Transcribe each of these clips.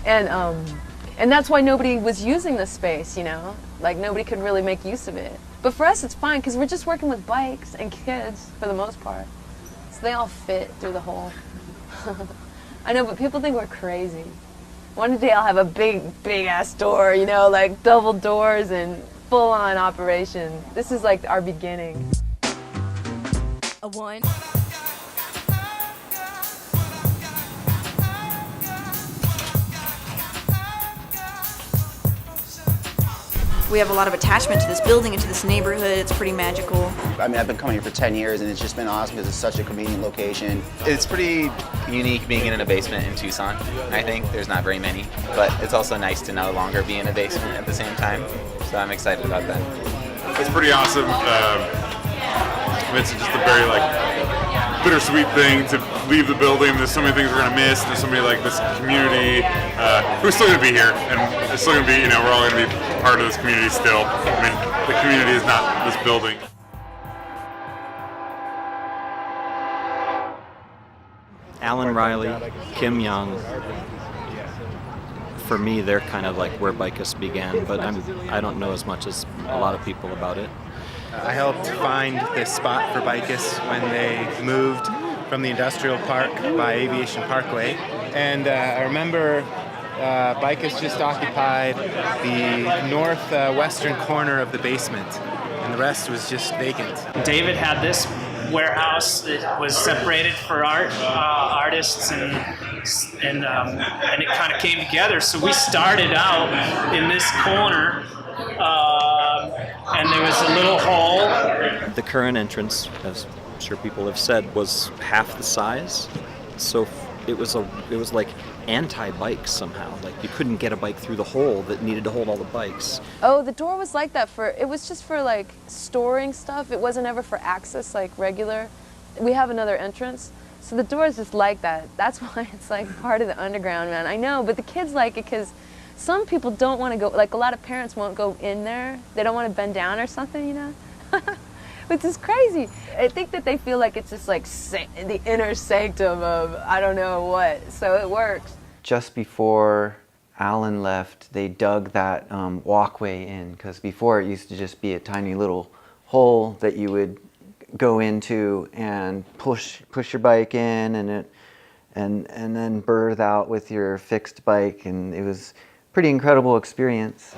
And that's why nobody was using the space, you know? Like, nobody could really make use of it. But for us, it's fine, because we're just working with bikes and kids, for the most part. So they all fit through the hole. I know, but people think we're crazy. One day I'll have a big-ass door, you know, like double doors and full-on operation. This is like our beginning. A one. We have a lot of attachment to this building and to this neighborhood. It's pretty magical. I mean, I've been coming here for 10 years and it's just been awesome because it's such a convenient location. It's pretty unique being in a basement in Tucson. I think there's not very many, but it's also nice to no longer be in a basement at the same time. So I'm excited about that. It's pretty awesome. It's just a very bittersweet thing to leave the building. There's so many things we're gonna miss. There's so many this community. We're still gonna be here, and it's still gonna be. We're all gonna be part of this community still. I mean, the community is not this building. Alan Riley, Kim Young. For me, they're kind of like where BICAS began, but I don't know as much as a lot of people about it. I helped find this spot for BICAS when they moved from the industrial park by Aviation Parkway. And I remember BICAS just occupied the northwestern corner of the basement, and the rest was just vacant. David had this warehouse that was separated for artists, and it kind of came together. So we started out in this corner. And there was a little hole. The current entrance, as I'm sure people have said, was half the size. So it was like anti-bike somehow. Like you couldn't get a bike through the hole that needed to hold all the bikes. Oh, the door was like that it was just for like storing stuff. It wasn't ever for access like regular. We have another entrance. So the door is just like that. That's why it's like part of the underground, man. I know, but the kids like it because some people don't want to go, like a lot of parents won't go in there. They don't want to bend down or something, you know? Which is crazy. I think that they feel like it's just like the inner sanctum of I don't know what, so it works. Just before Alan left, they dug that walkway in, because before it used to just be a tiny little hole that you would go into and push your bike in and then birth out with your fixed bike, and it was pretty incredible experience.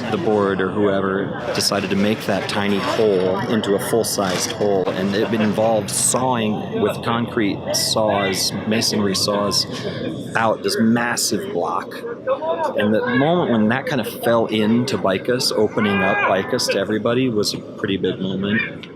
The board or whoever decided to make that tiny hole into a full-sized hole, and it involved sawing with concrete saws, masonry saws, out this massive block. And the moment when that kind of fell into BICAS, opening up BICAS to everybody, was a pretty big moment.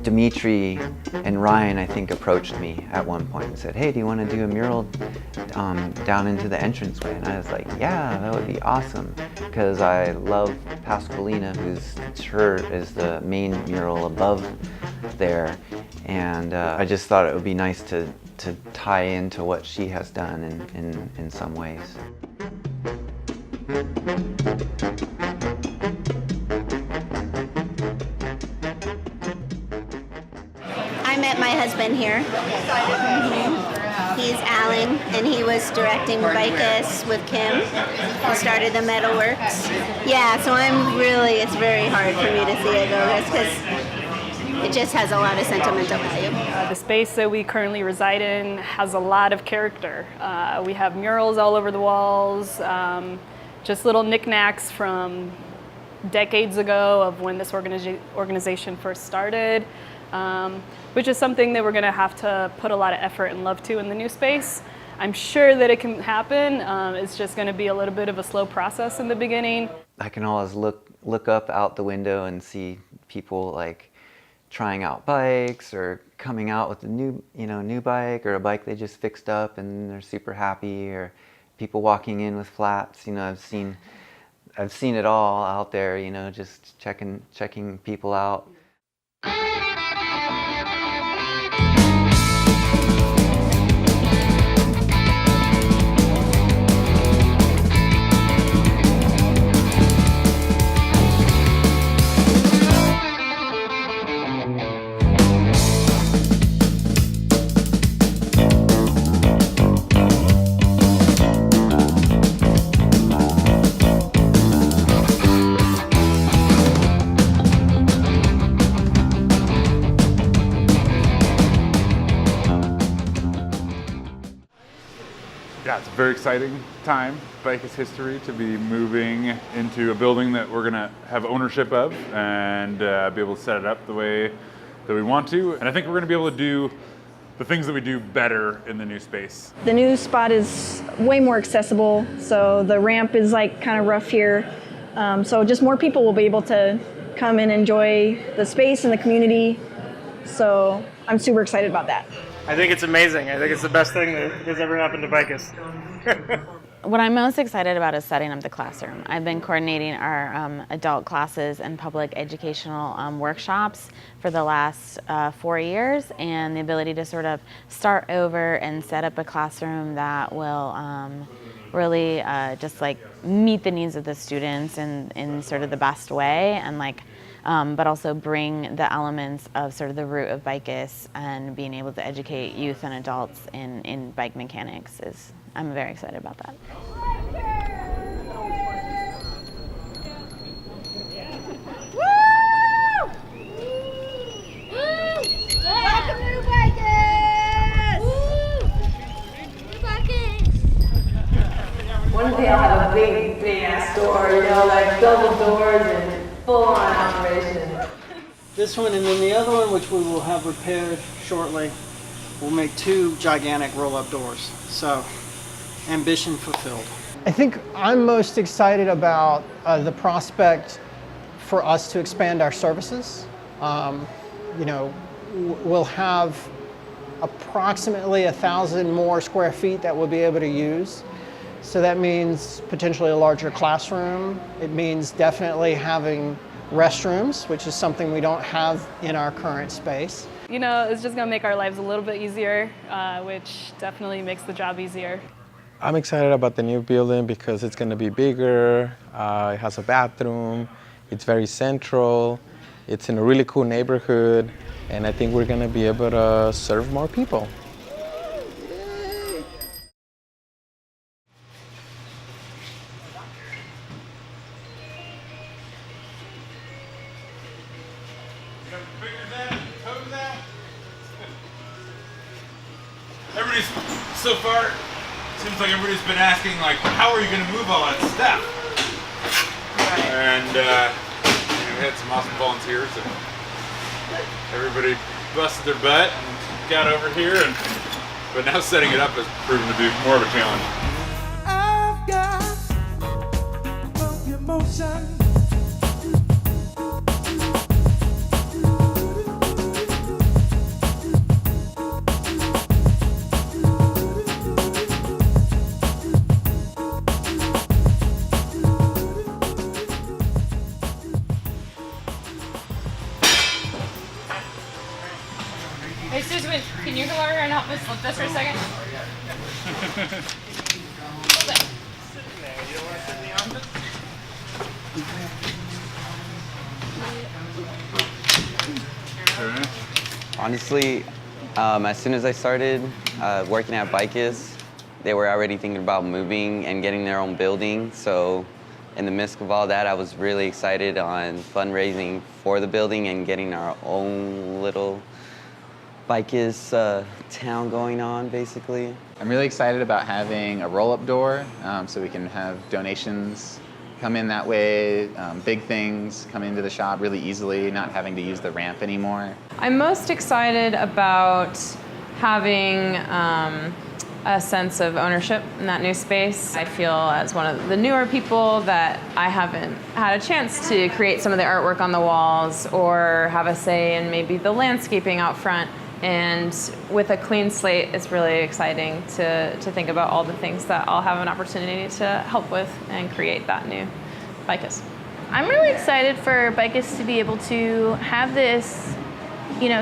Dimitri and Ryan, I think, approached me at one point and said, hey, do you want to do a mural down into the entranceway? And I was like, yeah, that would be awesome, because I love Pasqualina, whose shirt is the main mural above there, and I just thought it would be nice to tie into what she has done in some ways. I met my husband here. He's Alan, and he was directing BICAS with Kim, who started the Metalworks. Yeah, so it's very hard for me to see it go, because it just has a lot of sentimental value. The space that we currently reside in has a lot of character. We have murals all over the walls, just little knickknacks from decades ago of when this organization first started. Which is something that we're going to have to put a lot of effort and love to in the new space. I'm sure that it can happen. It's just going to be a little bit of a slow process in the beginning. I can always look up out the window and see people like trying out bikes or coming out with a new bike or a bike they just fixed up and they're super happy, or people walking in with flats. I've seen it all out there. Just checking people out. Yeah, it's a very exciting time, BICAS history, to be moving into a building that we're gonna have ownership of and be able to set it up the way that we want to. And I think we're gonna be able to do the things that we do better in the new space. The new spot is way more accessible, so the ramp is like kind of rough here. So just more people will be able to come and enjoy the space and the community. So I'm super excited about that. I think it's amazing. I think it's the best thing that has ever happened to BICAS. What I'm most excited about is setting up the classroom. I've been coordinating our adult classes and public educational workshops for the last 4 years, and the ability to sort of start over and set up a classroom that will really just like meet the needs of the students in sort of the best way, and but also bring the elements of sort of the root of BICAS and being able to educate youth and adults in bike mechanics I'm very excited about that. One day I'll have a big ass door, like double doors and full-on operation. This one and then the other one, which we will have repaired shortly, will make 2 gigantic roll-up doors. So, ambition fulfilled. I think I'm most excited about the prospect for us to expand our services. We'll have approximately 1,000 more square feet that we'll be able to use. So that means potentially a larger classroom. It means definitely having restrooms, which is something we don't have in our current space. It's just going to make our lives a little bit easier, which definitely makes the job easier. I'm excited about the new building because it's going to be bigger, it has a bathroom, it's very central, it's in a really cool neighborhood, and I think we're going to be able to serve more people. Everybody's, so far, seems like everybody's been asking, like, how are you going to move all that stuff? Right. And we had some awesome volunteers, and everybody busted their butt and got over here, but now setting it up has proven to be more of a challenge. I've got emotion. Hey Susan, can you come over here and help me flip this for a second? Honestly, as soon as I started working at BICAS, they were already thinking about moving and getting their own building. So in the midst of all that, I was really excited on fundraising for the building and getting our own little BICAS town going on, basically. I'm really excited about having a roll-up door so we can have donations come in that way, big things come into the shop really easily, not having to use the ramp anymore. I'm most excited about having a sense of ownership in that new space. I feel as one of the newer people that I haven't had a chance to create some of the artwork on the walls or have a say in maybe the landscaping out front. And with a clean slate, it's really exciting to think about all the things that I'll have an opportunity to help with and create that new BICAS. I'm really excited for BICAS to be able to have this,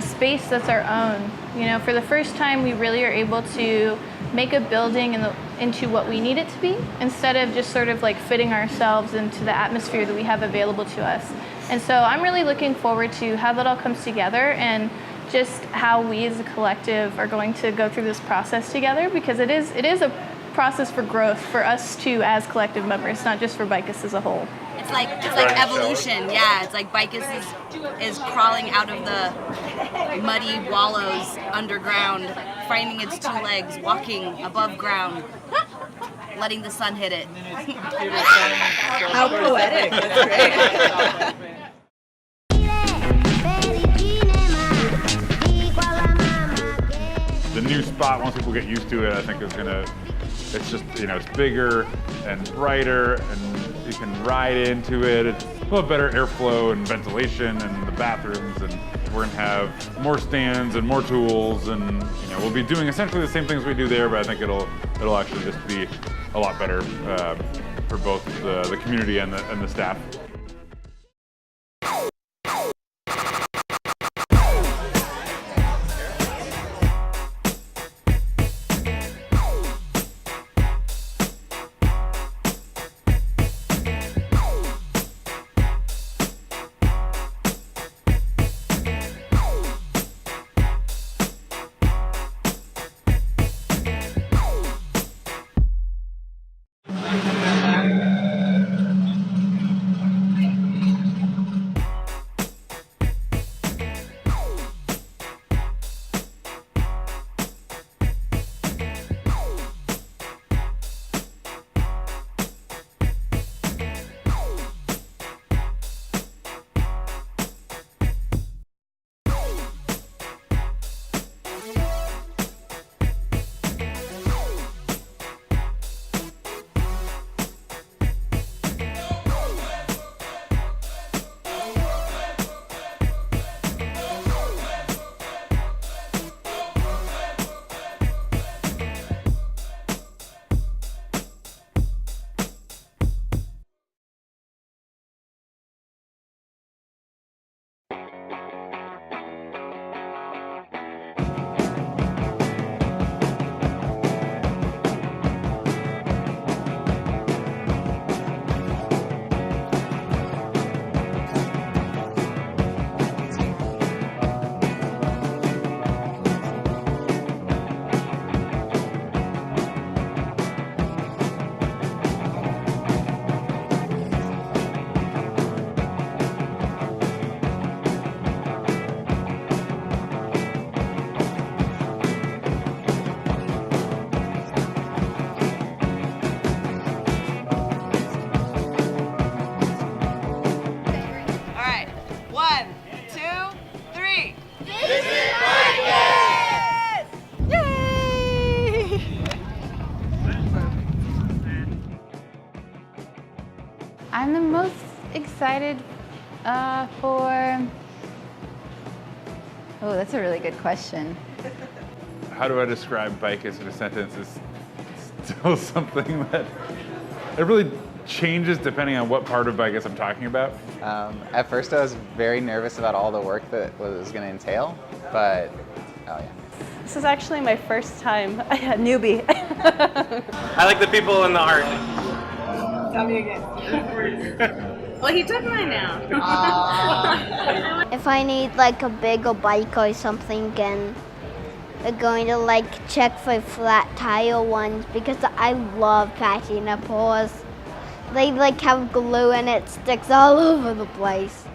space that's our own. For the first time, we really are able to make a building into what we need it to be, instead of just sort of like fitting ourselves into the atmosphere that we have available to us. And so I'm really looking forward to how that all comes together and just how we as a collective are going to go through this process together, because it is a process for growth for us too as collective members, not just for BICAS as a whole. It's like evolution, yeah. It's like BICAS is crawling out of the muddy wallows underground, finding its 2 legs, walking above ground. letting the sun hit it. How poetic. That's great. The new spot, once people get used to it, I think is gonna, it's just, you know, it's bigger and brighter and you can ride into it. It's a little better airflow and ventilation and the bathrooms, and we're gonna have more stands and more tools, and you know, we'll be doing essentially the same things we do there, but I think it'll actually just be a lot better for both the community and the staff. I'm the most excited for, oh, that's a really good question. How do I describe BICAS in a sentence? It's still something that it really changes depending on what part of BICAS I'm talking about. At first I was very nervous about all the work that was going to entail, but oh yeah. This is actually my first time, newbie. I like the people and the art. Tell me again. Well, he took mine now. If I need like a bigger bike or something, then we're going to like check for flat tire ones because I love patching up paws. They like have glue and it sticks all over the place.